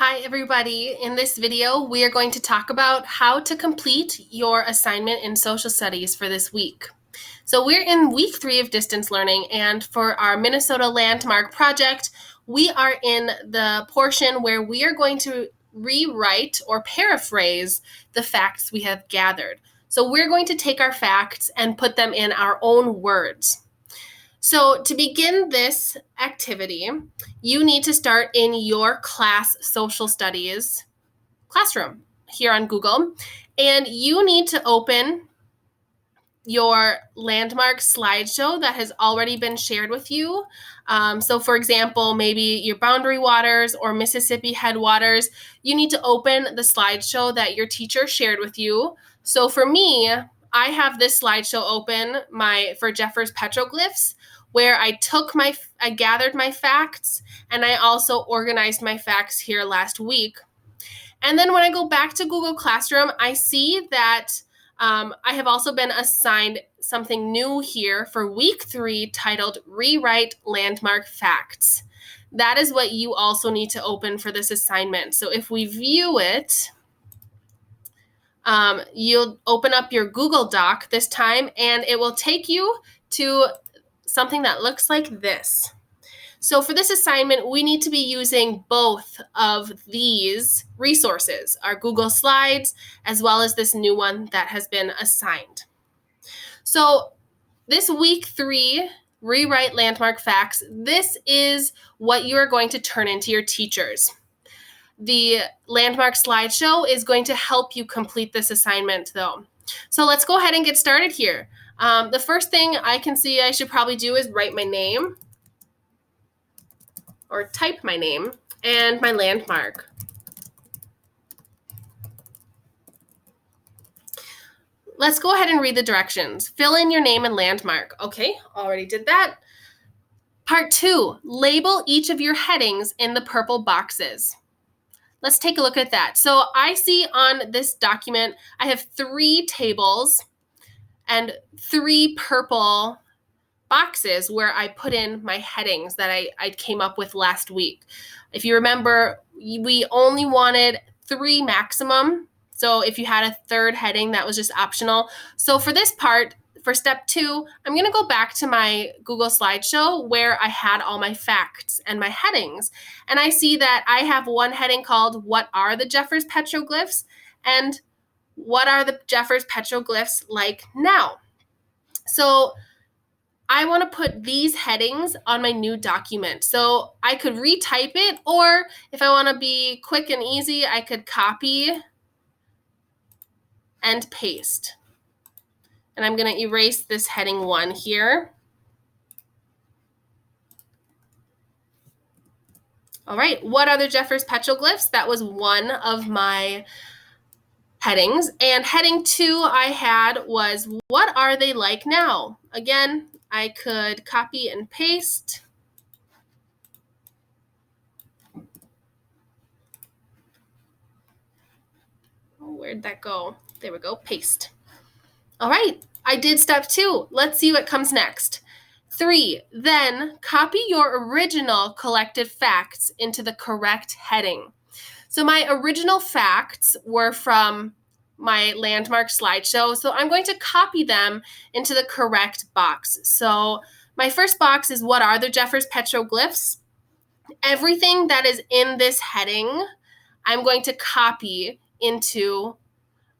Hi everybody, in this video we are going to talk about how to complete your assignment in social studies for this week. So we're in week 3 of distance learning, and for our Minnesota Landmark project we are in the portion where we are going to rewrite or paraphrase the facts we have gathered. So we're going to take our facts and put them in our own words. So to begin this activity, you need to start in your class social studies classroom here on Google, and you need to open your landmark slideshow that has already been shared with you. So for example, maybe your Boundary Waters or Mississippi Headwaters, you need to open the slideshow that your teacher shared with you. So for me, I have this slideshow open for Jeffers petroglyphs, where I gathered my facts, and I also organized my facts here last week. And then when I go back to Google Classroom, I see that I have also been assigned something new here for week 3 titled Rewrite Landmark Facts. That is what you also need to open for this assignment. So if we view it, you'll open up your Google Doc this time, and it will take you to something that looks like this. So for this assignment, we need to be using both of these resources, our Google Slides, as well as this new one that has been assigned. So this week 3, Rewrite Landmark Facts, this is what you are going to turn into your teachers. The landmark slideshow is going to help you complete this assignment though. So let's go ahead and get started here. The first thing I can see I should probably do is write my name, or type my name, and my landmark. Let's go ahead and read the directions. Fill in your name and landmark. Okay, already did that. Part 2, label each of your headings in the purple boxes. Let's take a look at that. So I see on this document, I have 3 tables and 3 purple boxes where I put in my headings that I came up with last week. If you remember, we only wanted 3 maximum. So if you had a third heading, that was just optional. So for this part, for step 2, I'm going to go back to my Google slideshow where I had all my facts and my headings. And I see that I have one heading called What are the Jeffers petroglyphs? And what are the Jeffers petroglyphs like now? So I want to put these headings on my new document. So I could retype it, or if I want to be quick and easy, I could copy and paste. And I'm going to erase this heading 1 here. All right, what are the Jeffers petroglyphs? That was one of my headings. And heading 2 I had was, what are they like now? Again, I could copy and paste. Oh, where'd that go? There we go, paste. All right, I did step 2. Let's see what comes next. 3, then copy your original collected facts into the correct heading. So my original facts were from my landmark slideshow, so I'm going to copy them into the correct box. So my first box is, what are the Jeffers petroglyphs? Everything that is in this heading, I'm going to copy into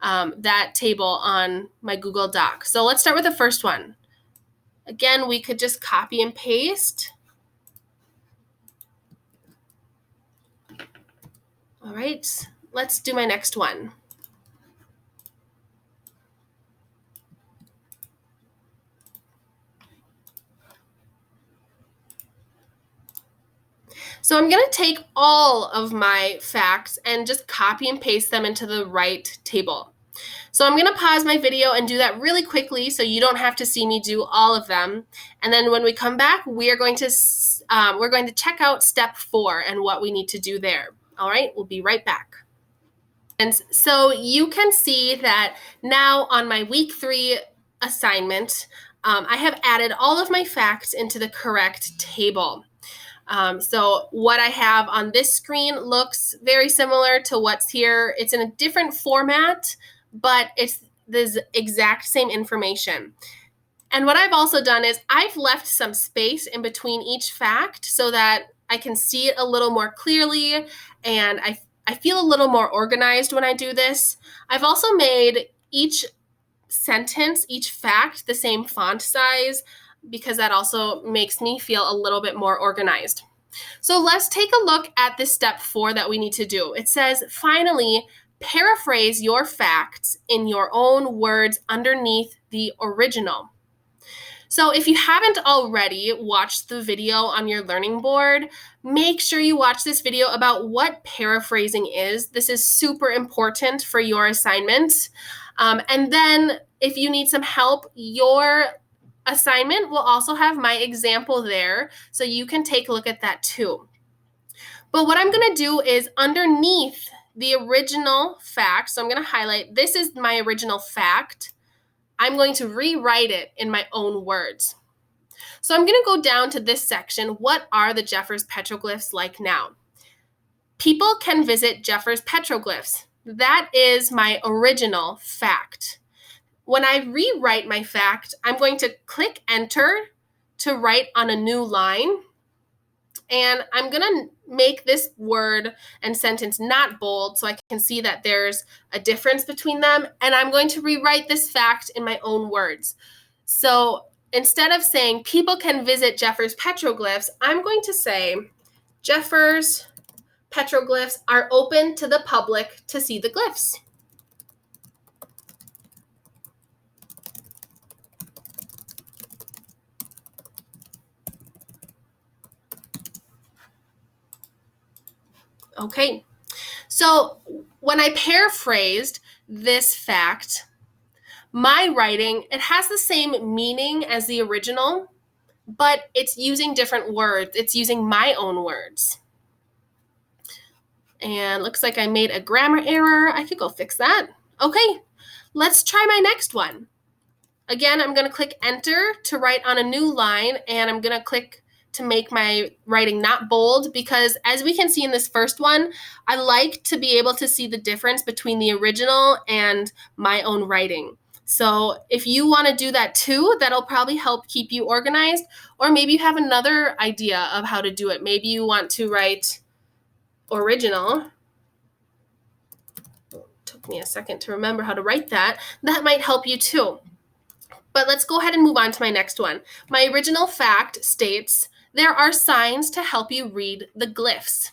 that table on my Google Doc. So let's start with the first one. Again, we could just copy and paste. All right, let's do my next one. So I'm going to take all of my facts and just copy and paste them into the right table. So I'm going to pause my video and do that really quickly so you don't have to see me do all of them. And then when we come back, we're going to check out step 4 and what we need to do there. All right, we'll be right back. And so you can see that now on my week 3 assignment, I have added all of my facts into the correct table. So what I have on this screen looks very similar to what's here. It's in a different format, but it's the exact same information. And what I've also done is I've left some space in between each fact so that I can see it a little more clearly, and I feel a little more organized when I do this. I've also made each sentence, each fact, the same font size because that also makes me feel a little bit more organized. So let's take a look at this step 4 that we need to do. It says, finally, paraphrase your facts in your own words underneath the original. So if you haven't already watched the video on your learning board, make sure you watch this video about what paraphrasing is. This is super important for your assignment. And then if you need some help, your assignment will also have my example there, so you can take a look at that too. But what I'm going to do is underneath the original fact, so I'm going to highlight, this is my original fact. I'm going to rewrite it in my own words. So I'm going to go down to this section. What are the Jeffers petroglyphs like now? People can visit Jeffers petroglyphs. That is my original fact. When I rewrite my fact, I'm going to click enter to write on a new line. And I'm going to make this word and sentence not bold so I can see that there's a difference between them. And I'm going to rewrite this fact in my own words. So instead of saying people can visit Jeffers petroglyphs, I'm going to say Jeffers petroglyphs are open to the public to see the glyphs. Okay, so when I paraphrased this fact, my writing, it has the same meaning as the original, but it's using different words. It's using my own words. And looks like I made a grammar error. I could go fix that. Okay, let's try my next one. Again, I'm going to click enter to write on a new line, and I'm going to click to make my writing not bold because as we can see in this first one, I like to be able to see the difference between the original and my own writing. So if you want to do that too, that'll probably help keep you organized, or maybe you have another idea of how to do it. Maybe you want to write original. It took me a second to remember how to write that. That might help you too. But let's go ahead and move on to my next one. My original fact states, there are signs to help you read the glyphs.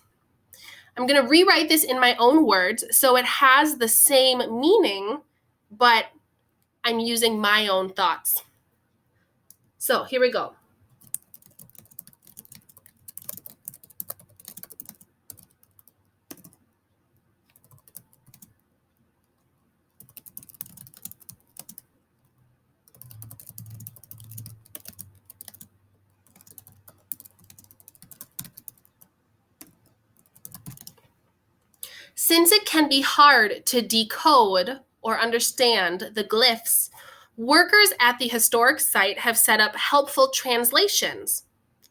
I'm going to rewrite this in my own words so it has the same meaning, but I'm using my own thoughts. So here we go. Since it can be hard to decode or understand the glyphs, workers at the historic site have set up helpful translations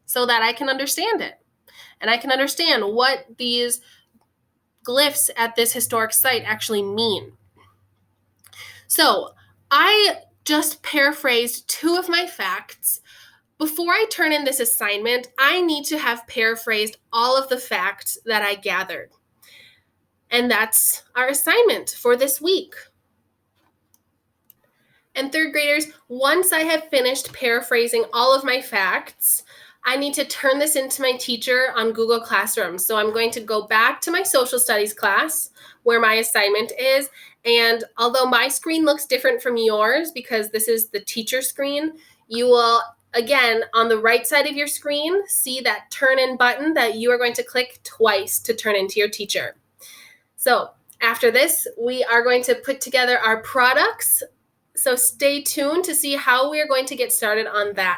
so that I can understand it. And I can understand what these glyphs at this historic site actually mean. So I just paraphrased 2 of my facts. Before I turn in this assignment, I need to have paraphrased all of the facts that I gathered. And that's our assignment for this week. And 3rd graders, once I have finished paraphrasing all of my facts, I need to turn this into my teacher on Google Classroom. So I'm going to go back to my social studies class where my assignment is. And although my screen looks different from yours because this is the teacher screen, you will, again, on the right side of your screen, see that turn in button that you are going to click twice to turn into your teacher. So after this, we are going to put together our products. So stay tuned to see how we are going to get started on that.